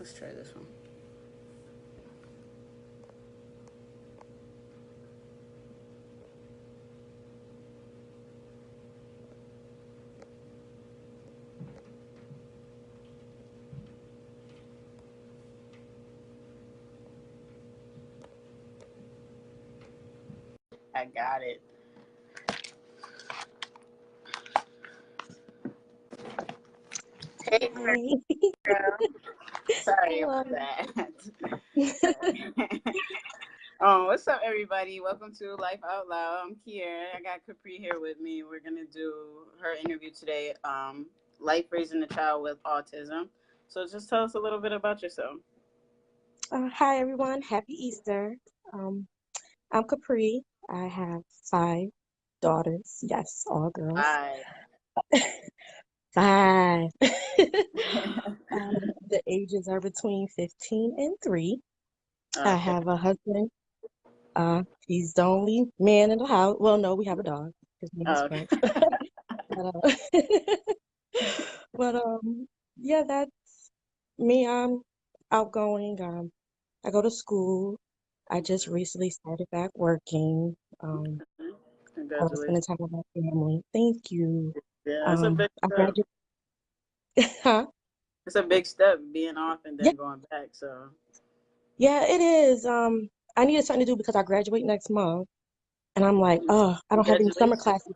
Let's try this one. I got it. Hey, Hi. girl. Sorry Hello. about that. What's up, everybody? Welcome to Life Out Loud. I'm Kier. I got Capree here with me. We're gonna do her interview today. Life raising a child with autism. So just tell us a little bit about yourself. Hi, everyone. Happy Easter. Um, I'm Capree. I have 5 daughters. Yes, all girls. Bye. 5. The ages are between 15 and 3. I Okay. have a husband. He's the only man in the house. Well, no, we have a dog. His name is Okay. French. But, but yeah, that's me. I'm outgoing. I go to school. I just recently started back working. I was Congratulations. spending time with my family. Thank you. Yeah, it's a big I step. graduated. Huh? It's a big step being off and Yeah, then going back. So yeah, it is. I needed something to do because I graduate next month, and I'm like, oh, I don't have any summer congratulations. classes.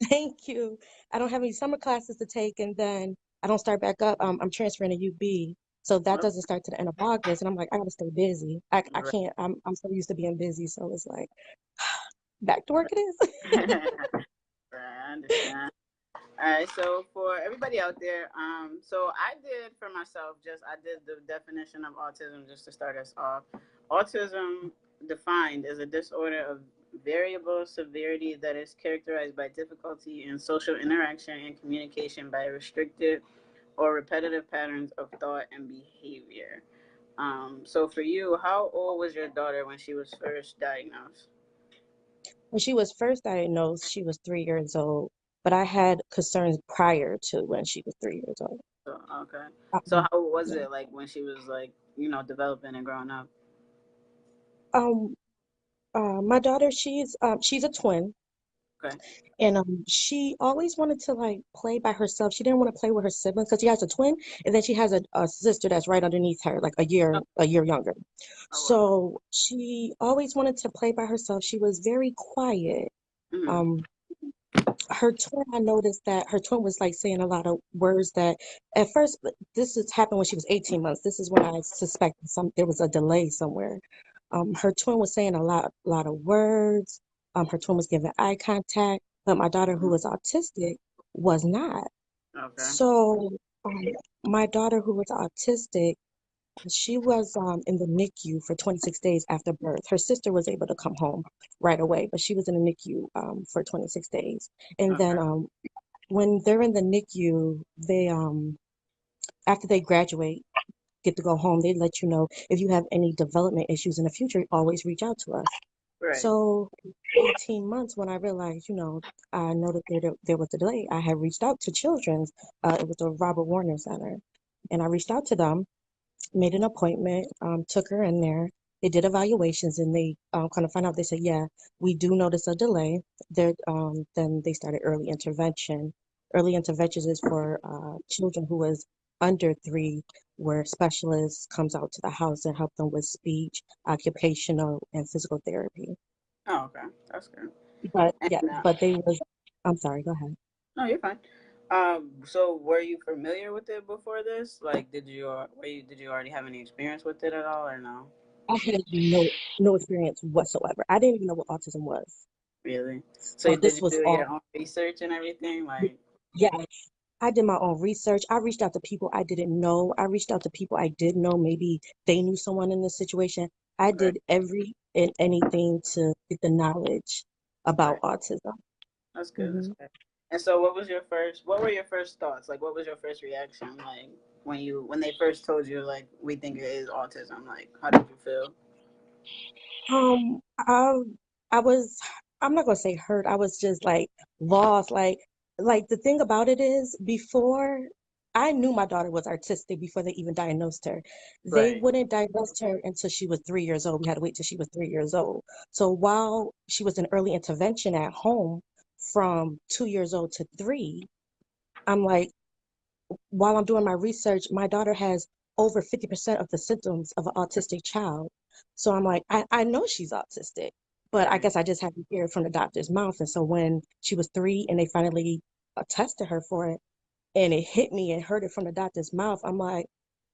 Thank you. I don't have any summer classes to take, and then I don't start back up. I'm transferring to UB, so that Okay. doesn't start to the end of August, and I'm like, I gotta stay busy. I Right. can't. I'm so used to being busy, so it's like back to work it is. Right. I understand. All right, so for everybody out there, so I did for myself, just I did the definition of autism just to start us off. Autism defined as a disorder of variable severity that is characterized by difficulty in social interaction and communication by restricted or repetitive patterns of thought and behavior. So for you, how old was your daughter when she was first diagnosed? When she was first diagnosed, she was 3 years old, but I had concerns prior to when she was 3 years old. So okay, so Um, how was yeah. it like when she was like developing and growing up? Um, my daughter, she's a twin, Okay. and she always wanted to like play by herself. She didn't want to play with her siblings because she has a twin, and then she has a sister that's right underneath her, like a year younger. Oh wow. So she always wanted to play by herself. She was very quiet. Mm-hmm. Um, her twin, I noticed that her twin was like saying a lot of words that at first, this has happened when she was 18 months. This is when I suspected there was a delay somewhere. Her twin was saying a lot of words. Her twin was giving eye contact, but my daughter, who Mm-hmm. was autistic, was not. Okay. So, um, my daughter, who was autistic, she was in the NICU for 26 days after birth. Her sister was able to come home right away, but she was in the NICU for 26 days. And then Okay. when they're in the NICU, they after they graduate, get to go home, they let you know if you have any development issues in the future, always reach out to us. Right. So 18 months when I realized, I know that there was a delay, I had reached out to Children's. It was the Robert Warner Center. And I reached out to them, made an appointment, took her in there. They did evaluations and they kind of found out, they said, yeah, we do notice a delay. Then they started early intervention. Early interventions is for children who is under 3, where specialists comes out to the house and help them with speech, occupational, and physical therapy. Oh, okay. That's good. But And yeah, but they was, I'm sorry, go ahead. no, you're fine. So were you familiar with it before this? Like, did you already have any experience with it at all, or no? I had no experience whatsoever. I didn't even know what autism was. Really? So So did this you was do all, your own research and everything? Like, yeah, I did my own research. I reached out to people I didn't know. I reached out to people I did know. Maybe they knew someone in this situation. I right, did every and anything to get the knowledge about right. autism. That's good. That's Hmm. good. And so, what were your first thoughts? Like, what was your first reaction? Like, when they first told you, like, we think it is autism. Like, how did you feel? Um, I, I was, I'm not gonna say hurt. I was just like lost. Like the thing about it is, before. I knew my daughter was autistic before they even diagnosed her. They Right. wouldn't diagnose her until she was 3 years old. We had to wait till she was 3 years old. So while she was in early intervention at home from 2 years old to three, I'm like, while I'm doing my research, my daughter has over 50% of the symptoms of an autistic child. So I'm like, I know she's autistic, but I Right. guess I just had to hear it from the doctor's mouth. And so when she was three and they finally tested her for it, and it hit me and heard it from the doctor's mouth, I'm like,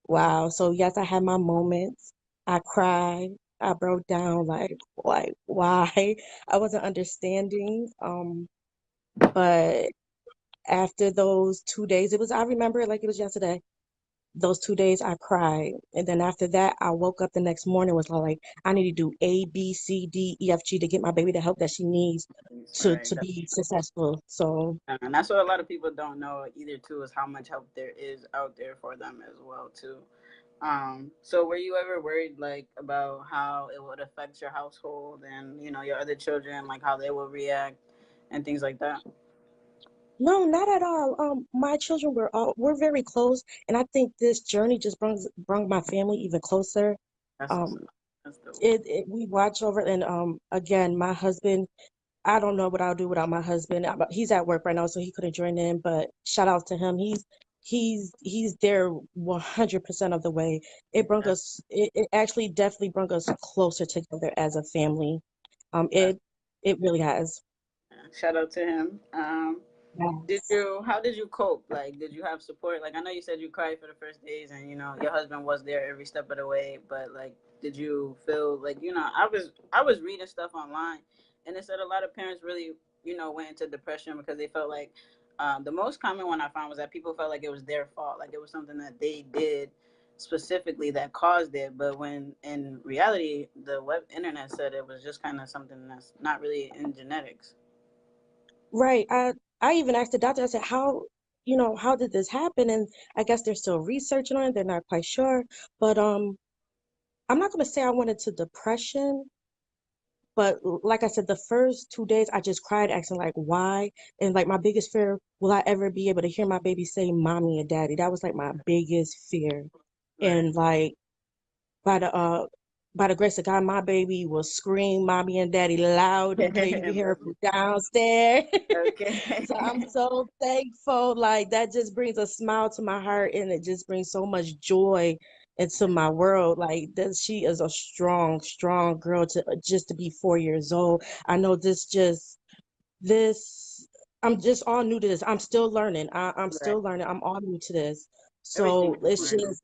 wow. So yes, I had my moments. I cried. I broke down like why I wasn't understanding. But after those 2 days, I remember it like it was yesterday. Those 2 days I cried. And then after that, I woke up the next morning was like, I need to do A, B, C, D, E, F, G to get my baby the help that she needs Right. to be successful. So And that's what a lot of people don't know either too, is how much help there is out there for them as well too. So were you ever worried like about how it would affect your household and your other children, like how they will react and things like that? no, not at all. My children we're very close, and I think this journey just brung my family even closer. That's what's Um, up. That's dope. we watch over, and again, my husband. I don't know what I'll do without my husband. He's at work right now, so he couldn't join in. But shout out to him. He's there 100% of the way. It actually definitely brought us closer together as a family. That's, It really has. shout out to him. Did Yes. you? How did you cope? Like, did you have support? Like, I know you said you cried for the first days, and your husband was there every step of the way. But like, did you feel like I was reading stuff online, and it said a lot of parents really went into depression because they felt like the most common one I found was that people felt like it was their fault, like it was something that they did specifically that caused it. But when in reality, the web internet said it was just kind of something that's not really in genetics. Right. I even asked the doctor, I said, how did this happen? And I guess they're still researching on it. They're not quite sure. But I'm not gonna say I went into depression, but like I said, the first 2 days I just cried, asking like why. And like my biggest fear, will I ever be able to hear my baby say mommy and daddy? That was like my biggest fear. Right. And like by the uh by the grace of God, my baby will scream mommy and daddy loud and clear. You can hear her from downstairs. Okay. So I'm so thankful. Like that just brings a smile to my heart and it just brings so much joy into my world. Like that she is a strong, strong girl to be 4 years old. I know this I'm just all new to this. I'm still learning. I'm Right. still learning. I'm all new to this. Everything So is it's learning. just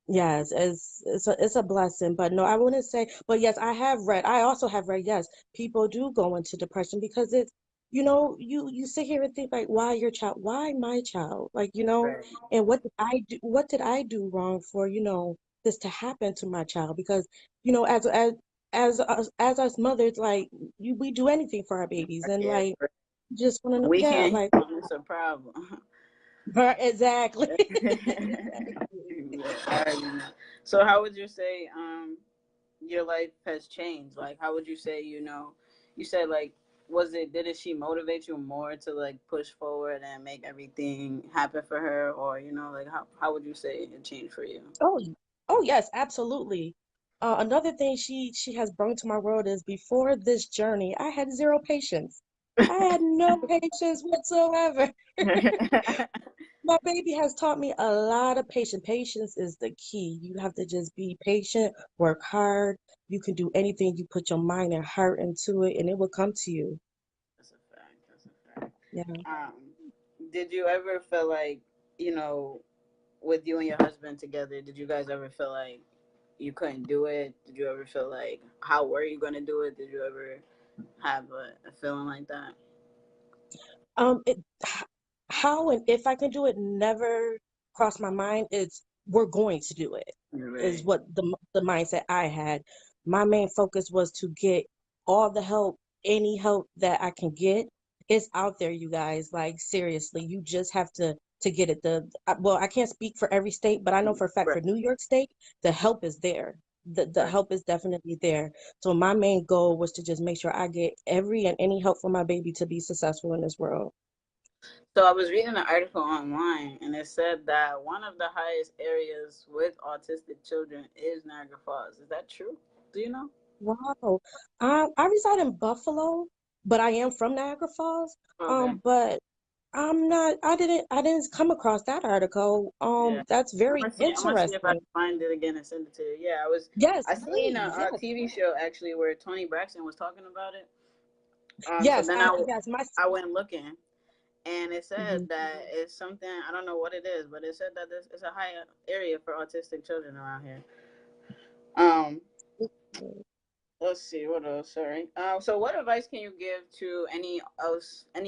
yes, it's a blessing, but no, I wouldn't say. But yes, I have read. I also have read. Yes, people do go into depression because it's, you sit here and think like, why your child? Why my child? Like, Right. and what did I do? What did I do wrong for this to happen to my child? Because as us mothers, like we do anything for our babies, and Yeah. like just want to know, We yeah, can't like heal them. It's a problem. exactly. Yeah, I already know. So, how would you say your life has changed? Like, how would you say you said like did she motivate you more to like push forward and make everything happen for her, or like how would you say it changed for you? Oh, oh yes, absolutely. Another thing she has brought to my world is before this journey, I had zero patience. I had no patience whatsoever. My baby has taught me a lot of patience. Patience is the key. You have to just be patient, work hard. You can do anything you put your mind and heart into it, and it will come to you. That's a fact. That's a fact. Yeah. Um, did you ever feel like you know with you and your husband together, did you guys ever feel like you couldn't do it? Did you ever feel like how were you gonna do it? Did you ever have a feeling like that? How and if I can do it never crossed my mind. It's we're going to do it is Right, what the mindset I had. My main focus was to get all the help, any help that I can get. It's out there, you guys. Like seriously, you just have to get it. Well, I can't speak for every state, but I know for a fact right, for New York State, the help is there. The right. help is definitely there. So my main goal was to just make sure I get every and any help for my baby to be successful in this world. So I was reading an article online, and it said that one of the highest areas with autistic children is Niagara Falls. Is that true? Do you know? Wow. I reside in Buffalo, but I am from Niagara Falls. Okay. But I'm not, I didn't come across that article. Yeah. That's I'm very gonna see. I'm gonna see if I interesting. can find it again and send it to you. Yeah, I was. Yes, I seen please. a Yes. TV show actually where Tony Braxton was talking about it. So Yes, then yes, my I went looking, and it said mhm. that it's something I don't know what it is, but it said that this is a high area for autistic children around here. Um, let's see what else. Sorry. So what advice can you give to any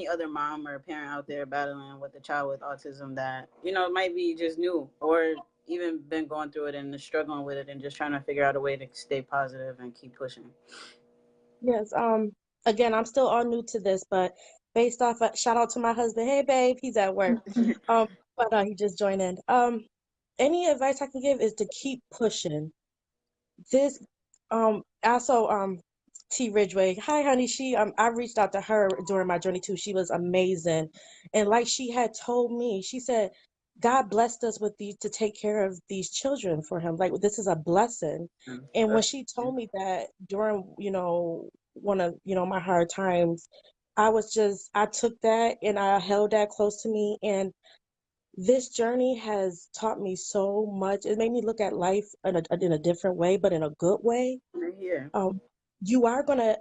other mom or parent out there battling with a child with autism that might be just new or even been going through it and is struggling with it and just trying to figure out a way to stay positive and keep pushing? Yes, again, I'm still all new to this, but based off shout out to my husband. Hey babe, he's at work. Um, but he just joined in. Any advice I can give is to keep pushing. This also T Ridgeway. Hi honey, I reached out to her during my journey too. She was amazing. And like she had told me, she said God blessed us with these to take care of these children for him. Like this is a blessing. And when That's she told me that during, one of, my hard times, I took that and I held that close to me, and this journey has taught me so much. It made me look at life in a different way, but in a good way. right here. um, you are gonna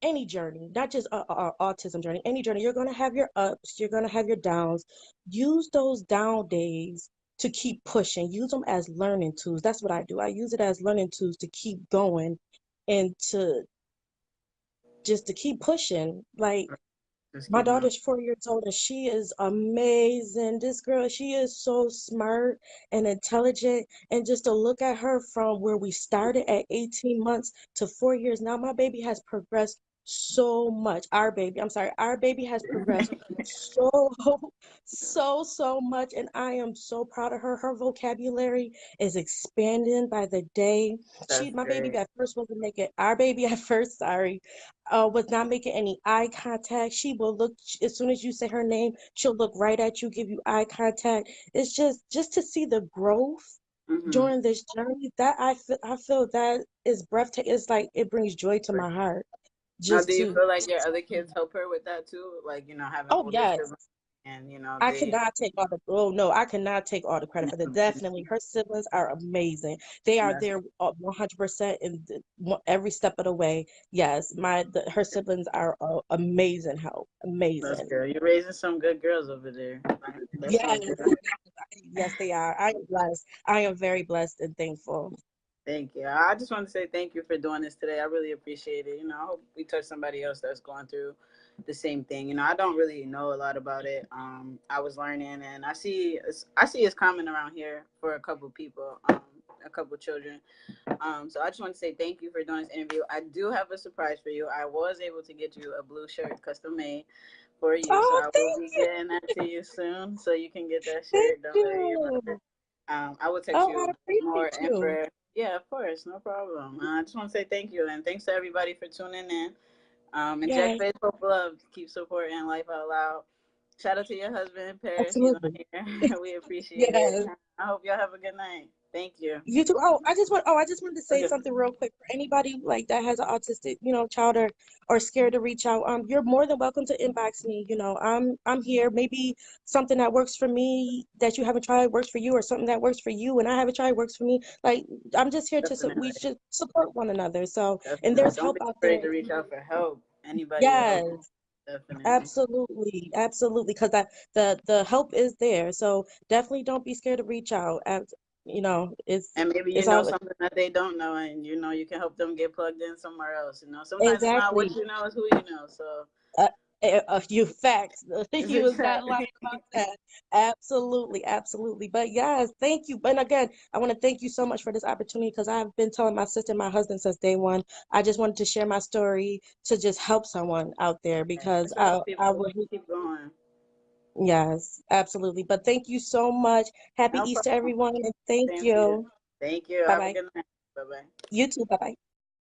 any journey, not just a autism journey, any journey, you're gonna have your ups, you're gonna have your downs. Use those down days to keep pushing. Use them as learning tools. That's what I do. I use it as learning tools to keep going and to just to keep pushing. Like Just my keep going. daughter's 4 years old and she is amazing. This girl, she is so smart and intelligent. And just to look at her from where we started at 18 months to 4 years now, my baby has progressed so much. Our baby has progressed so, so much. And I am so proud of her. Her vocabulary is expanding by the day. That's My baby great. at first wasn't making, our baby at first, sorry, was not making any eye contact. She will look as soon as you say her name, she'll look right at you, give you eye contact. It's just to see the growth Hmm. during this journey that I feel that is breathtaking. It's like it brings joy to my heart Now, do just you to. feel like your other kids help her with that too? Like, having Oh older yes. siblings and, I they, cannot take all the oh no, I cannot take all the credit for that. Definitely, her siblings are amazing. They are that's, there 100% in every step of the way. Yes, her siblings are amazing help, that's amazing. good. You're raising some good girls over there. That Yes, sounds good. yes, they are. I am blessed. I am very blessed and thankful. Thank you. I just want to say thank you for doing this today. I really appreciate it. I hope we touch somebody else that's going through the same thing. I don't really know a lot about it. I was learning, and I see it's common around here for a couple people, a couple children. So I just want to say thank you for doing this interview. I do have a surprise for you. I was able to get you a blue shirt custom made for you, so Oh, I will be thank getting that to you soon, so you can get that thank shirt. Don't worry about it. you. I will text Oh, I you more appreciate you. info. Yeah, of course, no problem. I just want to say thank you and thanks to everybody for tuning in. And Jack Yes, Face Hope Love, keep supporting Life Out Loud. Shout out to your husband, Paris. He's on absolutely. here. We appreciate it. Yes. I hope y'all have a good night. Thank you. You too. I just wanted to say Okay. something real quick for anybody like that has an autistic, child or scared to reach out. You're more than welcome to inbox me. I'm here. Maybe something that works for me that you haven't tried works for you, or something that works for you and I haven't tried works for me. Like I'm just here to we Definitely. should support one another. So, and Definitely. there's Don't help be out there. afraid to reach out for help. Anybody will help you. Yes. Definitely. Absolutely, absolutely, because that the help is there. So definitely don't be scared to reach out. It's And maybe you it's know all something that they don't know, and you can help them get plugged in somewhere else. Sometimes it's not what exactly. you know, it's who you know. So Uh, you facts. it's You was not lying exactly. about that. Absolutely, absolutely. But yes, thank you. And again, I want to thank you so much for this opportunity because I've been telling my sister and my husband since day one. I just wanted to share my story to just help someone out there because It's to I help I people would. keep going. Yes, absolutely. But thank you so much. Happy No Easter, problem. everyone, and thank Same to you. you. Thank you. Bye Have a bye. good night. Bye bye. You too. Bye bye.